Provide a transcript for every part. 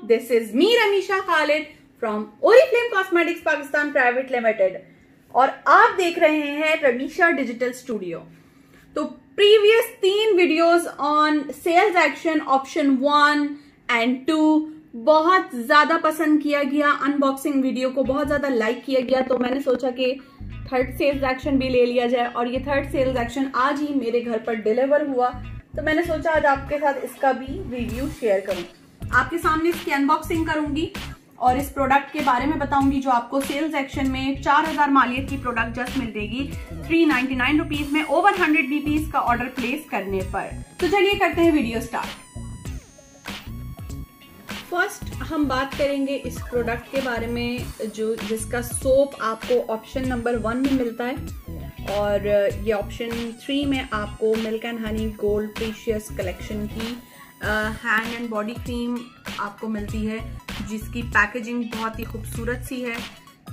this is me Ramisha Khalid from Oriflame Cosmetics Pakistan Private Limited और आप देख रहे हैं रमीशा डिजिटल स्टूडियो। तो previous 3 videos on sales action option 1 and 2 बहुत ज्यादा पसंद किया गया, अनबॉक्सिंग वीडियो को बहुत ज्यादा लाइक किया गया, तो मैंने सोचा कि थर्ड सेल्स एक्शन भी ले लिया जाए और ये थर्ड सेल्स एक्शन आज ही मेरे घर पर डिलीवर हुआ, तो मैंने सोचा आज आपके साथ इसका भी रिव्यू शेयर करूं। आपके सामने इसकी अनबॉक्सिंग करूंगी और इस प्रोडक्ट के बारे में बताऊंगी जो आपको सेल्स एक्शन में 4000 मालियत की प्रोडक्ट जस्ट मिल जाएगी 399 रुपीज में ओवर 100 बीपीज का ऑर्डर प्लेस करने पर। तो चलिए करते हैं वीडियो स्टार्ट। फर्स्ट हम बात करेंगे इस प्रोडक्ट के बारे में जिसका सोप आपको ऑप्शन नंबर 1 में मिलता है और ये ऑप्शन 3 में आपको milk and honey gold precious collection की हैंड एंड बॉडी क्रीम आपको मिलती है जिसकी पैकेजिंग बहुत ही खूबसूरत सी है।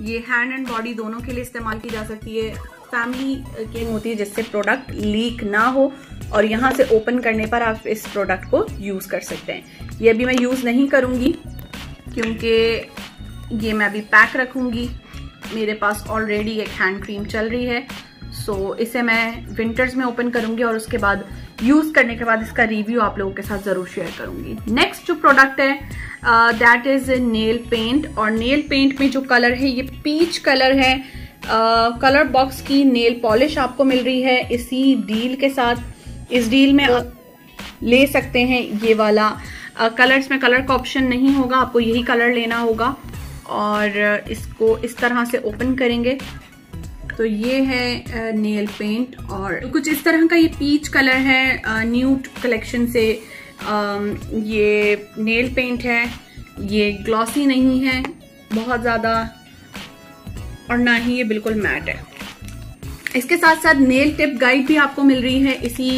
ये हैंड एंड बॉडी दोनों के लिए इस्तेमाल की जा सकती है। फैमिली की होती है जिससे प्रोडक्ट लीक ना हो और यहाँ से ओपन करने पर आप इस प्रोडक्ट को यूज कर सकते हैं। ये अभी मैं यूज नहीं करूंगी क्योंकि ये मैं अभी पैक रखूंगी। मेरे पास ऑलरेडी एक हैंड क्रीम चल रही है, सो इसे मैं विंटर्स में ओपन करूंगी और उसके बाद यूज करने के बाद इसका रिव्यू आप लोगों के साथ जरूर शेयर करूंगी। नेक्स्ट जो प्रोडक्ट है दैट इज नेल पेंट और नेल पेंट में जो कलर है ये पीच कलर है। कलर बॉक्स की नेल पॉलिश आपको मिल रही है इसी डील के साथ। इस डील में आप ले सकते हैं ये वाला कलर, इसमें कलर का ऑप्शन नहीं होगा, आपको यही कलर लेना होगा और इसको इस तरह से ओपन करेंगे तो ये है नेल पेंट और कुछ इस तरह का ये पीच कलर है न्यूड कलेक्शन से। ये नेल पेंट है, ये ग्लॉसी नहीं है बहुत ज्यादा और ना ही ये बिल्कुल मैट है। इसके साथ साथ नेल टिप गाइड भी आपको मिल रही है इसी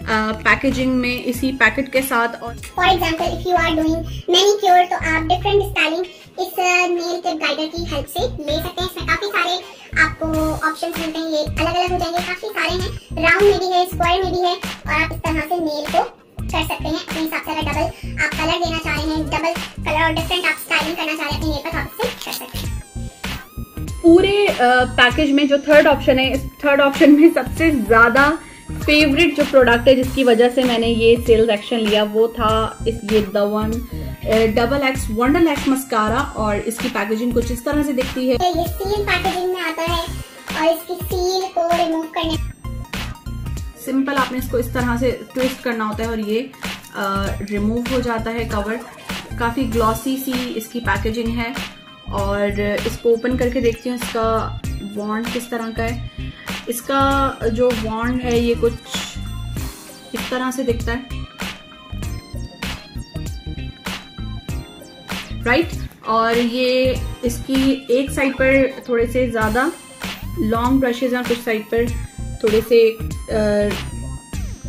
पैकेजिंग में, इसी पैकेट के साथ। और for example if you are doing manicure तो आप डिफरेंट स्टाइलिंग इस नेल टिप गाइडर की हेल्प से ले सकते हैं। इसमें काफी सारे आपको ऑप्शंस मिलते हैं, ये अलग अलग हो जाएंगे, काफी सारे हैं, राउंड में भी है, स्क्वायर में भी है और आप इस तरह से नेल को कर सकते हैं अपने हिसाब से। अगर डबल आप कलर देना चाह रहे हैं, डबल कलर और डिफरेंट आप स्टाइलिंग करना चाह रहे हैं अपने नेल पर, आप इसे कर सकते हैं। पूरे पैकेज में जो थर्ड ऑप्शन है, इस थर्ड ऑप्शन में सबसे ज्यादा फेवरेट जो प्रोडक्ट है जिसकी वजह से मैंने ये सेल्स एक्शन लिया वो था ये the one double x wonder lash mascara और इसकी पैकेजिंग कुछ इस तरह से दिखती है। ये सील पैकेजिंग में आता है और इसकी सील को रिमूव करने सिंपल आपने इसको इस तरह से ट्विस्ट करना होता है और ये रिमूव हो जाता है कवर। काफी ग्लॉसी सी इसकी पैकेजिंग है और इसको ओपन करके देखती हूँ इसका वॉन्ड किस तरह का है। इसका जो वॉन्ड है ये कुछ इस तरह से दिखता है, राइट। और ये इसकी एक साइड पर थोड़े से ज्यादा लॉन्ग ब्रशेज हैं, कुछ साइड पर थोड़े से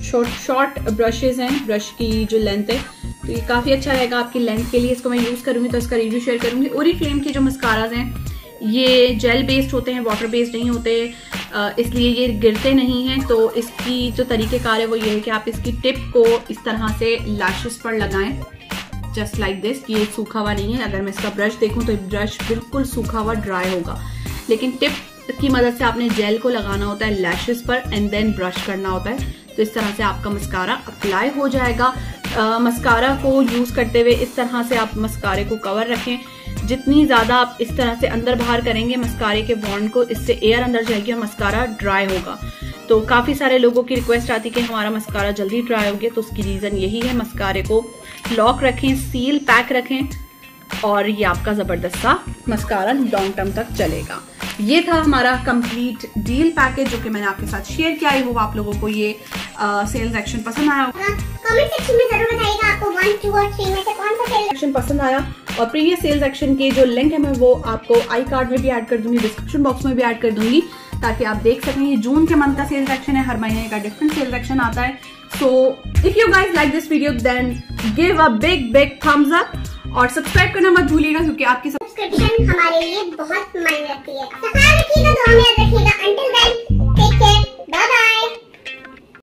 शॉर्ट ब्रशेज हैं। ब्रश की जो लेंथ है तो ये काफी अच्छा रहेगा आपकी लेंथ के लिए। इसको मैं यूज करूंगी तो इसका रिव्यू शेयर करूंगी। ओरिफ्लेम की जो मस्काराज हैं ये जेल बेस्ड होते हैं, वाटर बेस्ड नहीं होते, इसलिए ये गिरते नहीं हैं। तो इसकी जो तरीकेकार है वो ये है कि आप इसकी टिप को इस तरह से लैशेस पर लगाएं जस्ट लाइक दिस। ये सूखा हुआ नहीं है, अगर मैं इसका ब्रश देखूं तो ब्रश बिल्कुल सूखा हुआ ड्राई होगा, लेकिन टिप की मदद से आपने जेल को लगाना होता है लैशेस पर एंड देन ब्रश करना होता है। तो इस तरह से आपका मस्कारा अप्लाई हो जाएगा। मस्कारा को यूज करते हुए इस तरह से आप मस्कारे को कवर रखें। जितनी ज्यादा आप इस तरह से अंदर बाहर करेंगे मस्कारे के बॉन्ड को, इससे एयर अंदर जाएगी और मस्कारा ड्राई होगा। तो काफी सारे लोगों की रिक्वेस्ट आती है कि हमारा मस्कारा जल्दी ड्राई हो गया, तो उसकी रीजन यही है। मस्कारे को लॉक रखें, सील पैक रखें और ये आपका जबरदस्त सा मस्कारा लॉन्ग टर्म तक चलेगा। ये था हमारा कंप्लीट डील पैकेज जो कि मैंने आपके साथ शेयर किया। आई होप आप लोगों को ये सेल्स एक्शन पसंद आया होगा। कमेंट सेक्शन में जरूर बताइएगा आपको 1, 2 और 3 में से कौन सा सेल्स एक्शन पसंद आया और प्रीवियस सेल्स एक्शन के जो लिंक है मैं वो आपको आई कार्ड में भी ऐड कर दूंगी, डिस्क्रिप्शन बॉक्स में भी ऐड कर दूंगी ताकि आप देख सकें। ये जून के मंथ का सेल्स एक्शन है, हर महीने का डिफरेंट सेल्स एक्शन आता है। So if you guys like this video then give a big thumbs up और सब्सक्राइब करना मत भूलिएगा क्योंकि आपकी सब्सक्रिप्शन हमारे लिए बहुत मायने रखती है। तो ख्याल रखिएगा, दुआ में याद रखिएगा। Until then